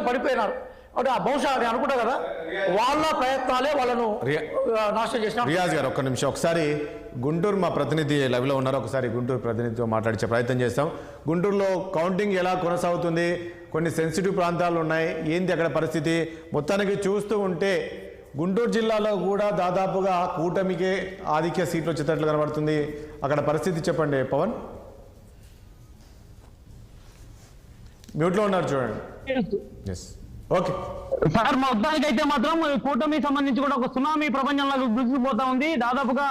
పడిపోయినారు. అంటే బహుశా నేను అనుకుంటా కదా వాళ్ళ ప్రయత్నాలే వాళ్ళను నాశనం చేసిన. రియాజ్ గారు ఒక్క నిమిషం, ఒకసారి గుంటూరు మా ప్రతినిధి లైవ్లో ఉన్నారు, ఒకసారి గుంటూరు ప్రతినిధితో మాట్లాడించే ప్రయత్నం చేస్తాం. గుంటూరులో కౌంటింగ్ ఎలా కొనసాగుతుంది, కొన్ని సెన్సిటివ్ ప్రాంతాలు ఉన్నాయి, ఏంటి అక్కడ పరిస్థితి? మొత్తానికి చూస్తూ ఉంటే గుంటూరు జిల్లాలో కూడా దాదాపుగా కూటమికే ఆధిక్య సీట్లు వచ్చేటట్లు కనబడుతుంది. అక్కడ పరిస్థితి చెప్పండి పవన్. మ్యూట్లో ఉన్నారు చూడండి. ఎస్ ఓకే సార్, మొత్తానికి అయితే మాత్రం కూటమి సంబంధించి కూడా ఒక సునామీ ప్రపంచంలో దూసుకుపోతా ఉంది. దాదాపుగా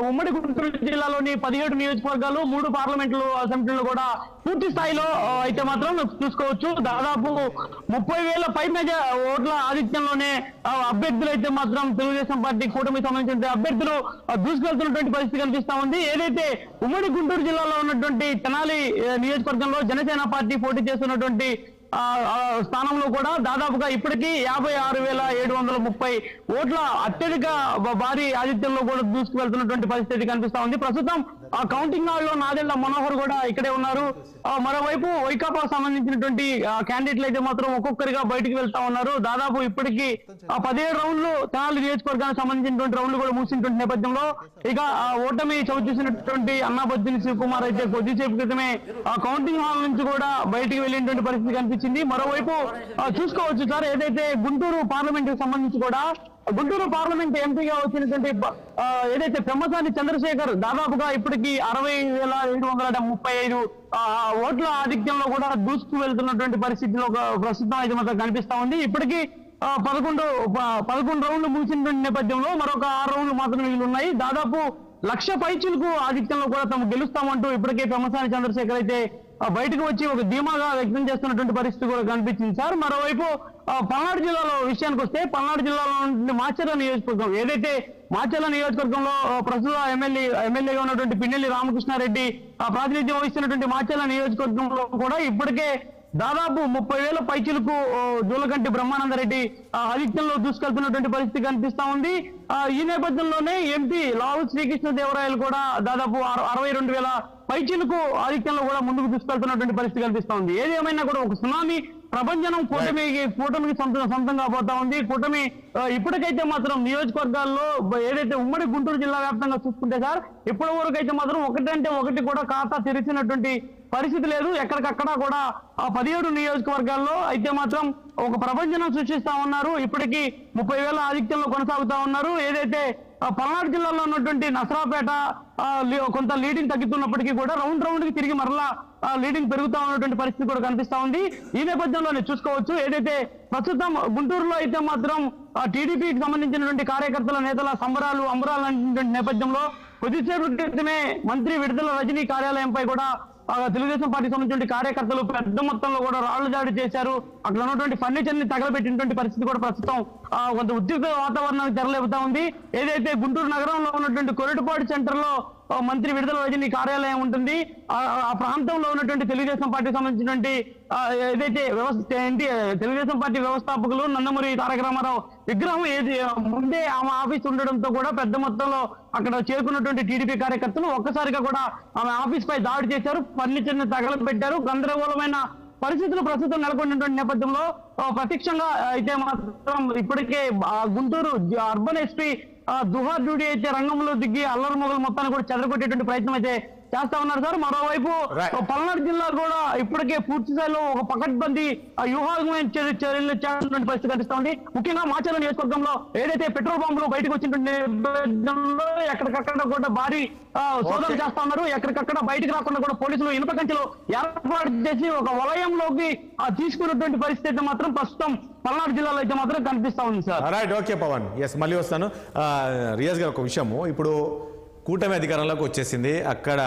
ఉమ్మడి గుంటూరు జిల్లాలోని 17 నియోజకవర్గాలు, 3 పార్లమెంట్లు అసెంబ్లీలు కూడా పూర్తి స్థాయిలో అయితే మాత్రం చూసుకోవచ్చు. దాదాపు 30,000 పైన ఓట్ల ఆధిక్యంలోనే అభ్యర్థులు అయితే మాత్రం తెలుగుదేశం పార్టీ కూటమికి సంబంధించిన అభ్యర్థులు దూసుకెళ్తున్నటువంటి పరిస్థితి కనిపిస్తా ఉంది. ఏదైతే ఉమ్మడి గుంటూరు జిల్లాలో ఉన్నటువంటి తెనాలి నియోజకవర్గంలో జనసేన పార్టీ పోటీ చేస్తున్నటువంటి స్థానంలో కూడా దాదాపుగా ఇప్పటికీ 56,730 ఓట్ల అత్యధిక భారీ ఆధిత్యంలో కూడా దూసుకువెళ్తున్నటువంటి పరిస్థితి కనిపిస్తా ఉంది. ప్రస్తుతం ఆ కౌంటింగ్ హాల్ లో నాదెళ్ల మనోహర్ కూడా ఇక్కడే ఉన్నారు. మరోవైపు వైకాపా సంబంధించినటువంటి క్యాండిడేట్లు అయితే మాత్రం ఒక్కొక్కరిగా బయటికి వెళ్తా ఉన్నారు. దాదాపు ఇప్పటికీ 17 రౌండ్లు తెనాలి నియోజకవర్గానికి సంబంధించినటువంటి రౌండ్లు కూడా ముగిసినటువంటి నేపథ్యంలో ఇక ఓటమి చవిచూసినటువంటి అన్నాబొద్దిని శివకుమార్ అయితే కొద్దిసేపు క్రితమే ఆ కౌంటింగ్ హాల్ నుంచి కూడా బయటికి వెళ్ళినటువంటి పరిస్థితి కనిపించింది. మరోవైపు చూసుకోవచ్చు సార్, ఏదైతే గుంటూరు పార్లమెంట్ కి సంబంధించి కూడా గుంటూరు పార్లమెంట్ ఎంపీగా వచ్చినటువంటి ఏదైతే పెమ్మసాని చంద్రశేఖర్ దాదాపుగా ఇప్పటికీ 60,735 ఓట్ల ఆధిక్యంలో కూడా దూసుకు వెళ్తున్నటువంటి పరిస్థితిలో ప్రస్తుతం అయితే మాత్రం కనిపిస్తా ఉంది. ఇప్పటికీ 11 రౌండ్లు ముగిసినటువంటి నేపథ్యంలో మరొక 6 రౌండ్లు మాత్రమే మిగిలి ఉన్నాయి. దాదాపు 1,00,000 పైచులకు ఆధిక్యంలో కూడా తాము గెలుస్తామంటూ ఇప్పటికే పెమ్మసాని చంద్రశేఖర్ అయితే బయటకు వచ్చి ఒక ధీమాగా వ్యక్తం చేస్తున్నటువంటి పరిస్థితి కూడా కనిపించింది సార్. మరోవైపు పల్నాడు జిల్లాలో విషయానికి వస్తే, పల్నాడు జిల్లాలో మాచర్ల నియోజకవర్గం, ఏదైతే మాచర్ల నియోజకవర్గంలో ప్రస్తుత ఎమ్మెల్యేగా ఉన్నటువంటి పిన్నెల్లి రామకృష్ణారెడ్డి ప్రాతినిధ్యం వహిస్తున్నటువంటి మాచర్ల నియోజకవర్గంలో కూడా ఇప్పటికే దాదాపు 30,000 పైచులకు జూలకంటి బ్రహ్మానందరెడ్డి ఆధిక్యంలో దూసుకెళ్తున్నటువంటి పరిస్థితి కనిపిస్తా ఉంది. ఈ నేపథ్యంలోనే ఎంపీ లావు శ్రీకృష్ణదేవరాయలు కూడా దాదాపు 62,000 పైచులకు ఆధిక్యంలో కూడా ముందుకు దూసుకెళ్తున్నటువంటి పరిస్థితి కనిపిస్తా ఉంది. ఏది ఏమైనా కూడా ఒక సునామీ ప్రపంచం కూటమికి సొంతంగా పోతా ఉంది. కూటమి ఇప్పటికైతే మాత్రం నియోజకవర్గాల్లో ఏదైతే ఉమ్మడి గుంటూరు జిల్లా వ్యాప్తంగా చూసుకుంటే సార్, ఇప్పటి వరకు అయితే మాత్రం ఒకటంటే ఒకటి కూడా ఖాతా తెరిచినటువంటి పరిస్థితి లేదు. ఎక్కడికక్కడ కూడా 17 నియోజకవర్గాల్లో అయితే మాత్రం ఒక ప్రపంచం సృష్టిస్తా ఉన్నారు. ఇప్పటికీ 30,000 ఆధిక్యంలో కొనసాగుతా ఉన్నారు. ఏదైతే పల్నాడు జిల్లాలో ఉన్నటువంటి నసరాపేట కొంత లీడింగ్ తగ్గుతున్నప్పటికీ కూడా రౌండ్ కి తిరిగి మరలా లీడింగ్ పెరుగుతా ఉన్నటువంటి పరిస్థితి కూడా కనిపిస్తా ఉంది. ఈ నేపథ్యంలోనే చూసుకోవచ్చు, ఏదైతే ప్రస్తుతం గుంటూరులో అయితే మాత్రం టీడీపీకి సంబంధించినటువంటి కార్యకర్తల నేతల సంబరాలు అంబరాలు నేపథ్యంలో కొద్దిసేపు క్రితమే మంత్రి విడుదల రజనీ కార్యాలయంపై కూడా తెలుగుదేశం పార్టీ సంబంధించిన కార్యకర్తలు పెద్ద మొత్తంలో కూడా రాళ్లు దాడి చేశారు. అక్కడ ఉన్నటువంటి ఫర్నిచర్ ని తగలబెట్టినటువంటి పరిస్థితి కూడా ప్రస్తుతం కొంత ఉద్రిక్త వాతావరణానికి తెరలేపుతా ఉంది. ఏదైతే గుంటూరు నగరంలో ఉన్నటువంటి కొరటిపాడు సెంటర్ లో మంత్రి విడుదల రజనీ కార్యాలయం ఉంటుంది. ఆ ప్రాంతంలో ఉన్నటువంటి తెలుగుదేశం పార్టీ సంబంధించినటువంటి ఏదైతే తెలుగుదేశం పార్టీ వ్యవస్థాపకులు నందమూరి తారక రామారావు విగ్రహం ముందే ఆమె ఆఫీస్ ఉండడంతో కూడా పెద్ద మొత్తంలో అక్కడ చేరుకున్నటువంటి టీడీపీ కార్యకర్తలు ఒక్కసారిగా కూడా ఆమె ఆఫీస్ పై దాడి చేశారు, ఫర్నిచర్ ని తగలబెట్టారు. గందరగోళమైన పరిస్థితులు ప్రస్తుతం నెలకొన్నటువంటి నేపథ్యంలో ప్రత్యక్షంగా అయితే మాత్రం ఇప్పటికే గుంటూరు అర్బన్ ఎస్పీ దుహార్ డ్యూటీ అయితే రంగంలో దిగి అల్లరి మొగలు మొత్తాన్ని కూడా చెదరగొట్టేటువంటి ప్రయత్నం అయితే చేస్తా ఉన్నారు సార్. మరోవైపు పల్నాడు జిల్లా కూడా ఇప్పటికే పూర్తి స్థాయిలో ఒక పకడ్బందీ వ్యూహాత్మకమైన చర్యలు చేస్తున్నటువంటి పరిస్థితి కనిపిస్తా ఉంది. ముఖ్యంగా మాచర్ల నియోజకవర్గంలో ఏదైతే పెట్రోల్ పంపులు బయటకు వచ్చినటువంటి ఎక్కడికక్కడ కూడా భారీ సోదరు చేస్తా ఉన్నారు. ఎక్కడికక్కడ బయటకు రాకుండా కూడా పోలీసులు ఇనుప కంచెలు ఏర్పాటు చేసి ఒక వలయంలోకి తీసుకున్నటువంటి పరిస్థితి మాత్రం ప్రస్తుతం పల్నాడు జిల్లాలో అయితే మాత్రం కనిపిస్తా ఉంది sir. Right, okay Pavan, yes మళ్ళీ వస్తాను. రియాజ్ గారు ఒక విషయము, ఇప్పుడు కూటమి అధికారంలోకి వచ్చేసింది, ఇక్కడ